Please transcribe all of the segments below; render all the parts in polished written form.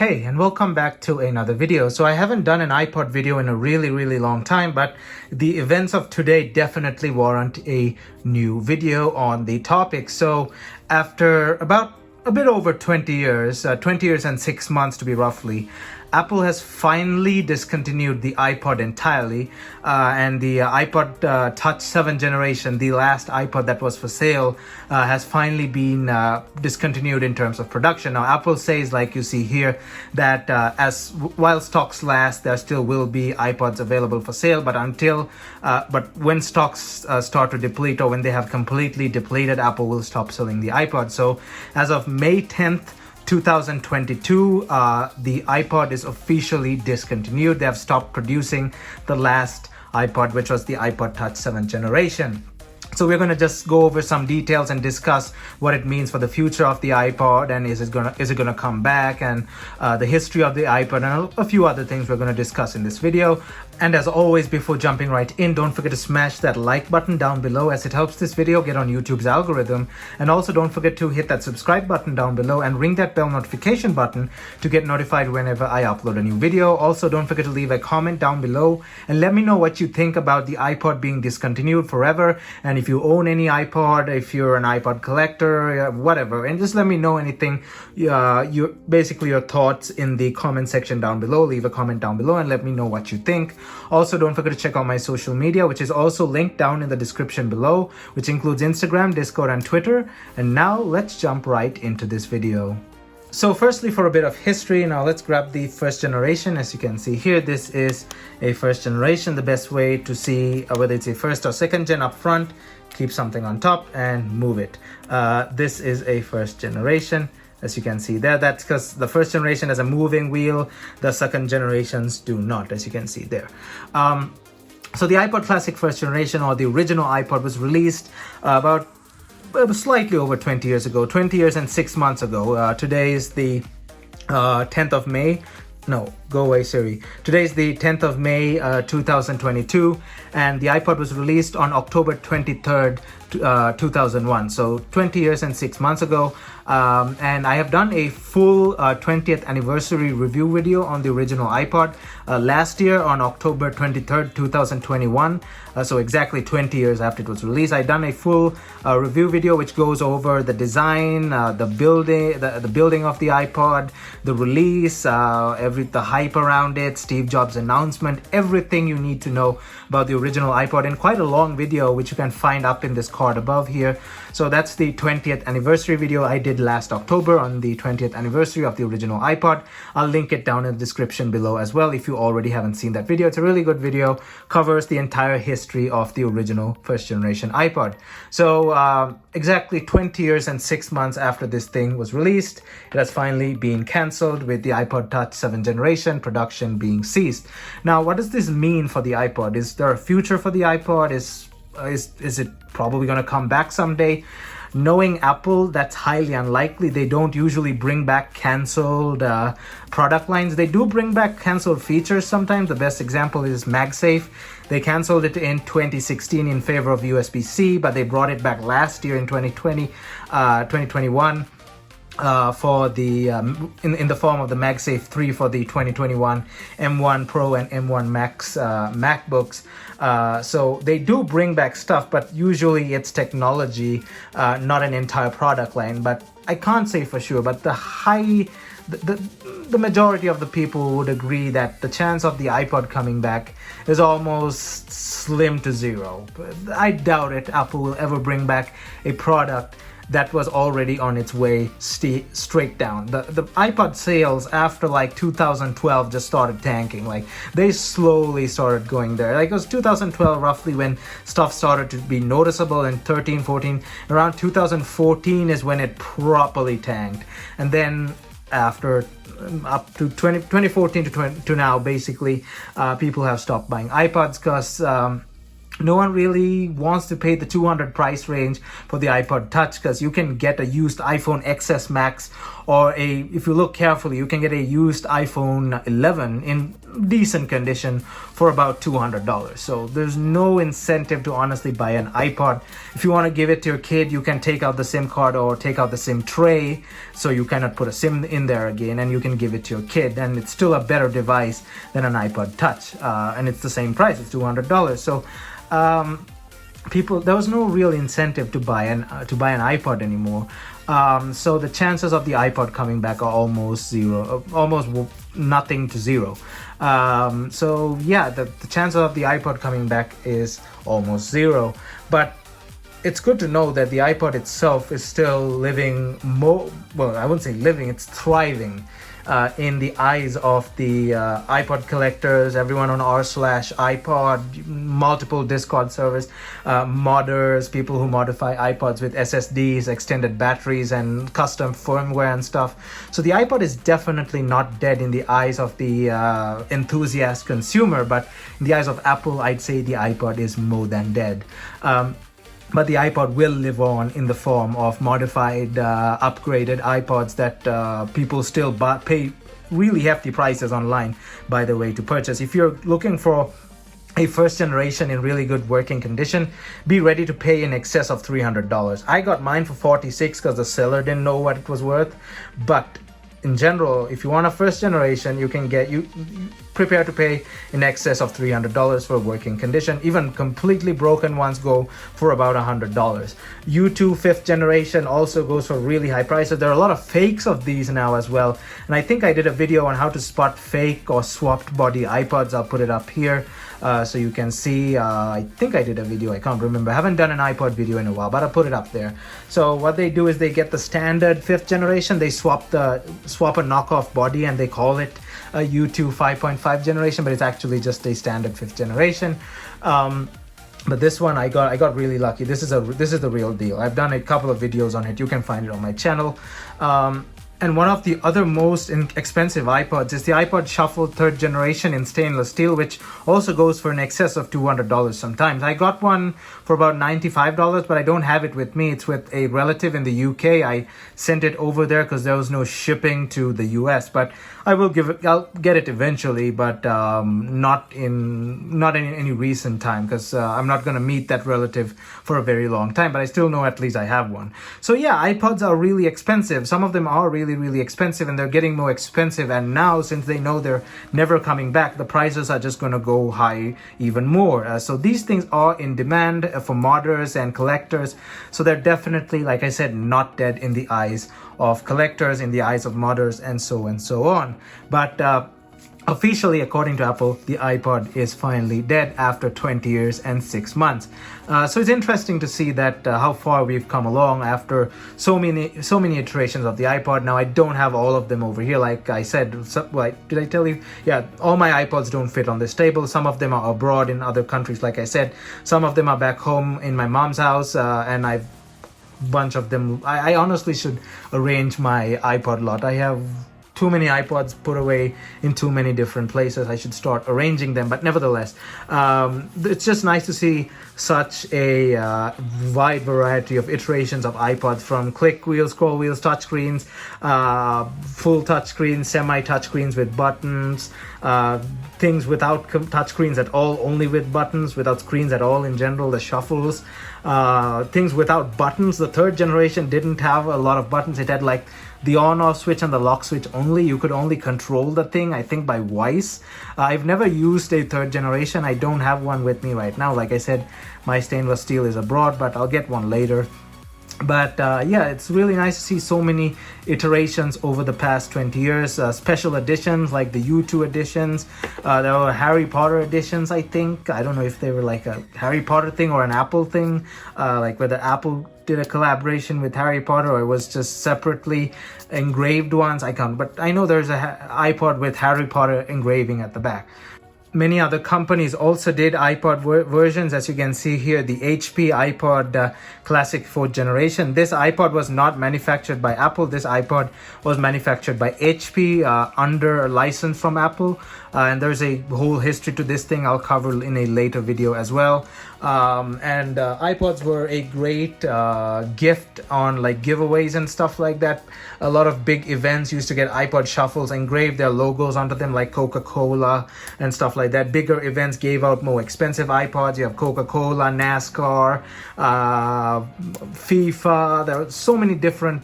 Hey, and welcome back to another video. So I haven't done an iPod video in a really long time, but the events of today definitely warrant a new video on the topic. So after about a bit over 20 years, 20 years and 6 months to be roughly, Apple has finally discontinued the iPod entirely, and the iPod Touch 7th generation, the last iPod that was for sale, has finally been discontinued in terms of production. Now, Apple says, like you see here, that while stocks last, there still will be iPods available for sale, but when stocks start to deplete, or when they have completely depleted, Apple will stop selling the iPod. So as of May 10th, 2022, the iPod is officially discontinued. They have stopped producing the last iPod, which was the iPod Touch 7th generation. So we're going to just go over some details and discuss what it means for the future of the iPod, and is it going to come back, and the history of the iPod, and a few other things we're going to discuss in this video. And as always, before jumping right in, don't forget to smash that like button down below, as it helps this video get on YouTube's algorithm. And also don't forget to hit that subscribe button down below and ring that bell notification button to get notified whenever I upload a new video. Also, don't forget to leave a comment down below and let me know what you think about the iPod being discontinued forever, and if you own any iPod, if you're an iPod collector, whatever, and just let me know anything, basically your thoughts in the comment section down below. Leave a comment down below and let me know what you think. Also, don't forget to check out my social media, which is also linked down in the description below, which includes Instagram, Discord, and Twitter. And now let's jump right into this video. So firstly, for a bit of history, now let's grab the first generation. As you can see here, this is a first generation. The best way to see whether it's a first or second gen up front, keep something on top and move it. This is a first generation. As you can see there, that's because the first generation has a moving wheel. The second generations do not, as you can see there. So the iPod Classic first generation, or the original iPod, was released about slightly over 20 years ago, 20 years and 6 months ago. Today is the 10th of May. No, go away Siri. Today is the 10th of May, 2022, and the iPod was released on October 23rd, 2001. So 20 years and 6 months ago. And I have done a full 20th anniversary review video on the original iPod last year on October 23rd, 2021. So exactly 20 years after it was released. I've done a full review video which goes over the design, the building of the iPod, the release, the hype around it, Steve Jobs' announcement, everything you need to know about the original iPod, in quite a long video which you can find up in this card above here. So that's the 20th anniversary video I did last October on the 20th anniversary of the original iPod. I'll link it down in the description below as well if you already haven't seen that video. It's a really good video, covers the entire history of the original first generation iPod. So exactly 20 years and 6 months after this thing was released, it has finally been cancelled, with the iPod Touch 7th generation production being ceased. Now, what does this mean for the iPod? Is there a future for the iPod? Is it probably going to come back someday? Knowing Apple, that's highly unlikely. They don't usually bring back cancelled product lines. They do bring back cancelled features sometimes. The best example is MagSafe. They cancelled it in 2016 in favor of USB-C, but they brought it back last year in 2021. For the in the form of the MagSafe 3 for the 2021 M1 Pro and M1 Max MacBooks. So they do bring back stuff, but usually it's technology, not an entire product line. But I can't say for sure, but the majority of the people would agree that the chance of the iPod coming back is almost slim to zero. I doubt it. Apple will ever bring back a product that was already on its way straight down. The iPod sales after like 2012 just started tanking. Like, they slowly started going there. Like, it was 2012 roughly when stuff started to be noticeable, and 13, 14. Around 2014 is when it properly tanked. And then after up to 2014 to now, basically, people have stopped buying iPods because no one really wants to pay the $200 price range for the iPod Touch, because you can get a used iPhone XS Max or if you look carefully, you can get a used iPhone 11 in decent condition for about $200. So there's no incentive to honestly buy an iPod. If you want to give it to your kid, you can take out the SIM card or take out the SIM tray, so you cannot put a SIM in there again, and you can give it to your kid, and it's still a better device than an iPod Touch, and it's the same price. It's $200. So there was no real incentive to buy an iPod anymore. So the chances of the iPod coming back are almost zero, almost nothing to zero. So yeah, the chances of the iPod coming back is almost zero. But it's good to know that the iPod itself is still living more, well, I wouldn't say living, it's thriving in the eyes of the iPod collectors, everyone on r/iPod, multiple Discord servers, modders, people who modify iPods with SSDs, extended batteries, and custom firmware and stuff. So the iPod is definitely not dead in the eyes of the enthusiast consumer, but in the eyes of Apple, I'd say the iPod is more than dead. But the iPod will live on in the form of modified, upgraded iPods that people still pay really hefty prices online, by the way, to purchase. If you're looking for a first generation in really good working condition, be ready to pay in excess of $300. I got mine for $46 because the seller didn't know what it was worth. But in general, if you want a first generation, you prepare to pay in excess of $300 for working condition. Even completely broken ones go for about $100. U2 fifth generation also goes for really high prices. There are a lot of fakes of these now as well, and I think I did a video on how to spot fake or swapped body iPods. I'll put it up here so you can see. I think I did a video, I can't remember. I haven't done an iPod video in a while, but I'll put it up there. So what they do is they get the standard fifth generation, they swap a knockoff body, and they call it a U2 5.5 generation, but it's actually just a standard fifth generation. But this one I got really lucky. This is the real deal. I've done a couple of videos on it. You can find it on my channel. And one of the other most expensive iPods is the iPod Shuffle 3rd generation in stainless steel, which also goes for in excess of $200 sometimes. I got one for about $95, but I don't have it with me. It's with a relative in the UK. I sent it over there because there was no shipping to the US, but I'll get it eventually, but not in any recent time, because I'm not going to meet that relative for a very long time, but I still know at least I have one. So yeah, iPods are really expensive. Some of them are really expensive, and they're getting more expensive, and now since they know they're never coming back, the prices are just going to go high even more. So these things are in demand for modders and collectors, so they're definitely, like I said, not dead in the eyes of collectors, in the eyes of modders, and so on. But officially, according to Apple, the iPod is finally dead after 20 years and 6 months. So it's interesting to see that how far we've come along after so many iterations of the iPod. Now, I don't have all of them over here, like I said. Did I tell you? Yeah, all my iPods don't fit on this table. Some of them are abroad in other countries, like I said. Some of them are back home in my mom's house, and I've bunch of them. I honestly should arrange my iPod lot. I have too many iPods put away in too many different places. I should start arranging them, but nevertheless, it's just nice to see such a wide variety of iterations of iPods, from click wheels, scroll wheels, touchscreens, full touchscreens, semi-touchscreens with buttons, things without touchscreens at all, only with buttons, without screens at all in general, the shuffles, things without buttons. The 3rd generation didn't have a lot of buttons. It had like the on-off switch and the lock switch only. You could only control the thing, I think, by voice. I've never used a 3rd generation. I don't have one with me right now. Like I said, my stainless steel is abroad, but I'll get one later. But yeah, it's really nice to see so many iterations over the past 20 years. Special editions like the U2 editions. There were Harry Potter editions, I think. I don't know if they were like a Harry Potter thing or an Apple thing. Like whether Apple did a collaboration with Harry Potter or it was just separately engraved ones. I can't. But I know there's a iPod with Harry Potter engraving at the back. Many other companies also did iPod versions, as you can see here, the HP iPod Classic 4th generation. This iPod was not manufactured by Apple. This iPod was manufactured by HP under a license from Apple. And there's a whole history to this thing I'll cover in a later video as well. iPods were a great gift on like giveaways and stuff like that. A lot of big events used to get iPod shuffles, engrave their logos onto them, like Coca-Cola and stuff like that. Bigger events gave out more expensive iPods. You have Coca-Cola, NASCAR, FIFA. There are so many different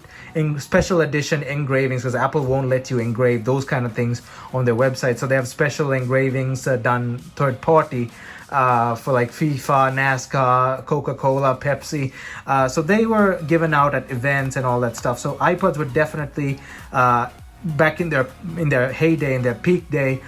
special edition engravings, because Apple won't let you engrave those kind of things on their website. So they have special engravings done third party for like FIFA, NASCAR, Coca-Cola, Pepsi. So they were given out at events and all that stuff. So iPods were definitely back in their heyday, in their peak day,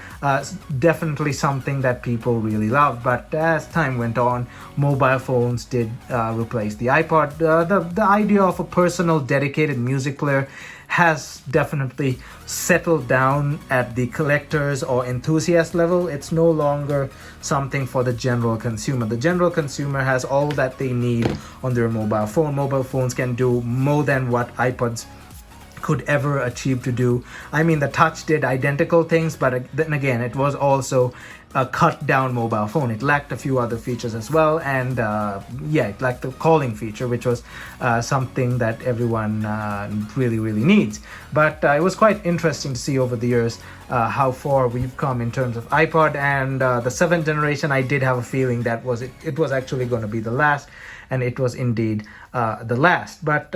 definitely something that people really loved. But as time went on, mobile phones did replace the iPod. The idea of a personal dedicated music player has definitely settled down at the collectors or enthusiast level. It's no longer something for the general consumer. The general consumer has all that they need on their mobile phone. Mobile phones can do more than what iPods could ever achieve to do. I mean, the touch did identical things, but then again, it was also a cut down mobile phone. It lacked a few other features as well, and it lacked the calling feature, which was something that everyone really needs. But it was quite interesting to see over the years how far we've come in terms of iPod. And the 7th generation, I did have a feeling that it was actually going to be the last, and it was indeed the last. But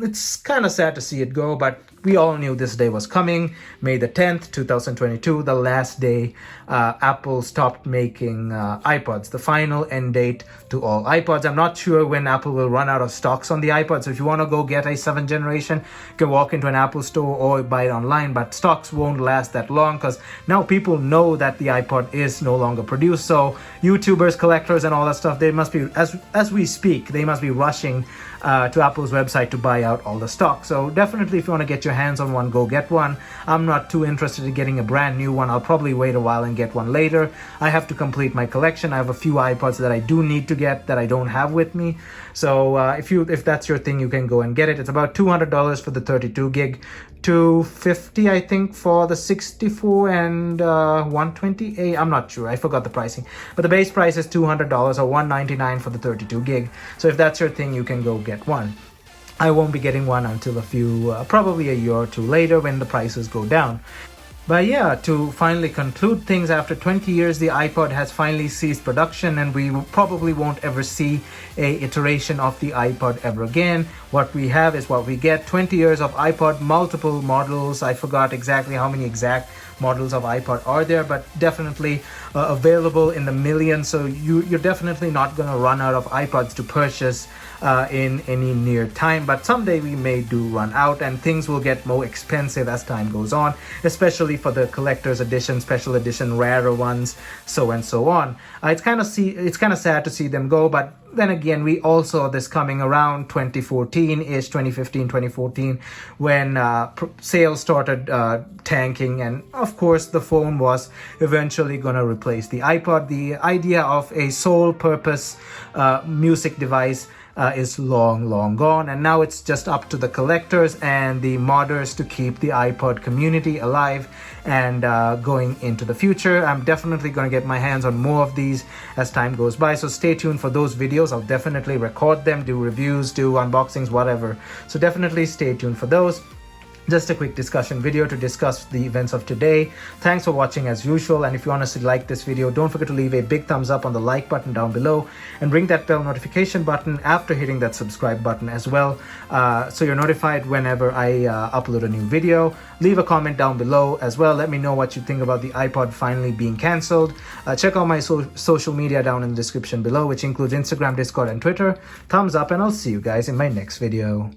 it's kind of sad to see it go, but we all knew this day was coming. May the 10th, 2022, the last day Apple stopped making iPods, the final end date to all iPods. I'm not sure when Apple will run out of stocks on the iPod, so if you want to go get a 7th generation, you can walk into an Apple store or buy it online, but stocks won't last that long, because now people know that the iPod is no longer produced. So YouTubers, collectors, and all that stuff, they must be, as we speak, they must be rushing to Apple's website to buy out all the stock. So definitely, if you want to get your hands on one, go get one. I'm not too interested in getting a brand new one. I'll probably wait a while and get one later. I have to complete my collection. I have a few iPods that I do need to get that I don't have with me. So if that's your thing, you can go and get it. It's about $200 for the 32 gig, $250 I think for the 64 and 128. I'm not sure, I forgot the pricing, but the base price is $200 or $199 for the 32 gig. So if that's your thing, you can go get one. I won't be getting one until probably a year or two later, when the prices go down. But yeah, to finally conclude things, after 20 years, the iPod has finally ceased production, and we probably won't ever see a iteration of the iPod ever again. What we have is what we get. 20 years of iPod, multiple models. I forgot exactly how many exact models of iPod are there, but definitely available in the millions. So you're definitely not going to run out of iPods to purchase in any near time. But someday we may do run out, and things will get more expensive as time goes on, especially for the collector's edition, special edition, rarer ones, so and so on. It's kind of sad to see them go, but then again, we all saw this coming around 2014-ish, 2015, 2014, when sales started tanking, and of course the phone was eventually going to replace the iPod. The idea of a sole purpose music device is long gone, and now it's just up to the collectors and the modders to keep the iPod community alive and going into the future. I'm definitely going to get my hands on more of these as time goes by, so stay tuned for those videos. I'll definitely record them, do reviews, do unboxings, whatever. So definitely stay tuned for those. Just a quick discussion video to discuss the events of today. Thanks for watching as usual, and if you honestly like this video, don't forget to leave a big thumbs up on the like button down below, and ring that bell notification button after hitting that subscribe button as well, so you're notified whenever I upload a new video. Leave a comment down below as well. Let me know what you think about the iPod finally being cancelled. Check out my social media down in the description below, which includes Instagram, Discord, and Twitter. Thumbs up, and I'll see you guys in my next video.